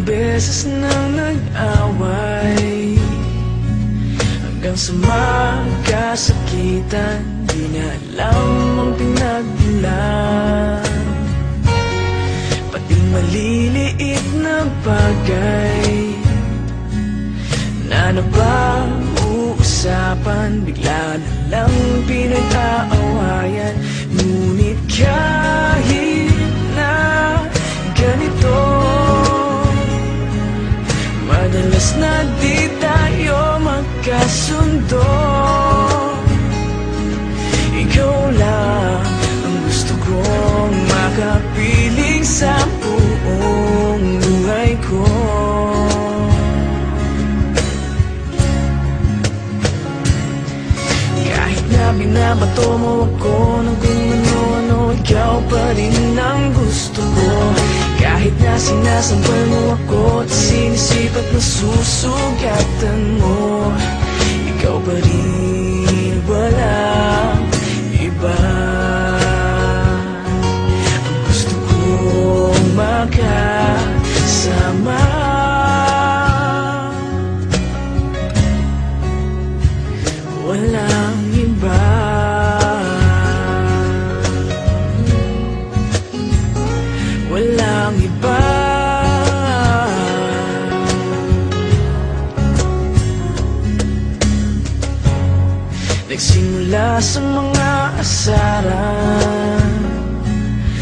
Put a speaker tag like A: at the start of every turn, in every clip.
A: beses nang nag-away, hanggang sa magkasakitan. Di niya alam ang pinagmulan, pati maliliit na bagay na napag-uusapan, bigla na lang pinag-aawayan. Ngunit kahit na ganito, madalas na di tayo magkasundo. Ikaw lang ang gusto kong makapiling sa buong buhay ko. Kahit na binabato mo ako ng kung ano-ano, ikaw pa rin ang gusto ko. Kahit na sinasampal mo ako at sinisipat na susugatan mo, ikaw pa rin, walang iba. Ang gusto kong makasama, walang iba. Walang iba. Nagsimula sa mga asaran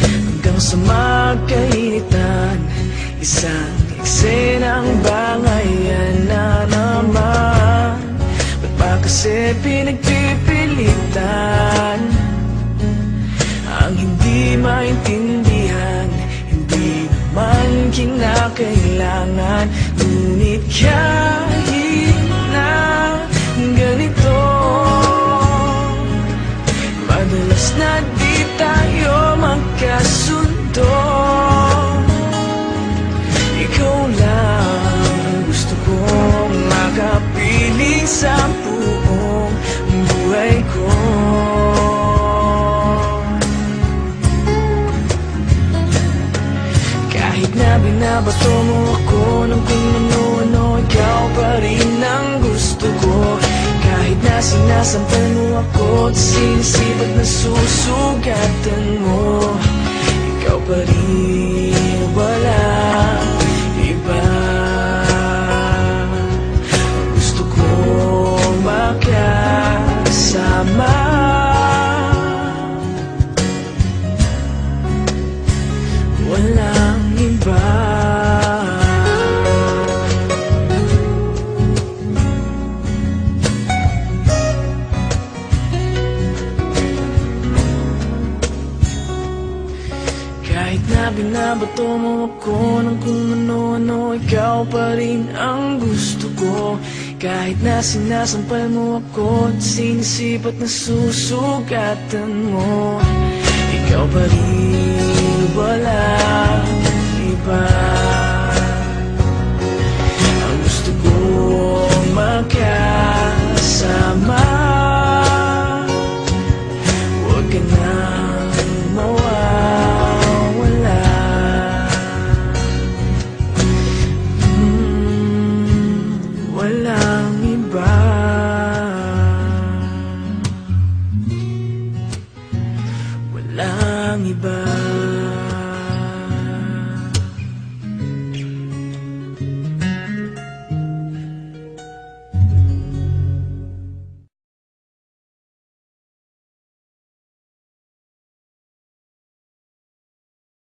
A: hanggang sa magkainitan, isang eksenang bangayan na naman. Ba't ba kasi pinagpipilitan ang hindi maintindihan? Hindi naman kinakailangan. Ngunit kahit na ganito, madalas na di tayo magkasundo. Ikaw lang ang gusto kong makapiling sa buong buhay ko. Kahit na binabato mo ako ng kung ano-ano, ikaw pa rin ang gusto ko. Kahit na sinasampal mo ako at sinisipat na susugatan mo, ikaw pa rin, walang iba. Ang gusto kong makasama, walang iba. Kahit na binabato mo ako ng kung ano-ano, ikaw pa rin ang gusto ko. Kahit na sinasampal mo ako at sinisipat na susugatan mo, ikaw pa rin, walang iba. Ang gusto kong makasama, huwag ka nang mawawala. Walang iba. Walang iba.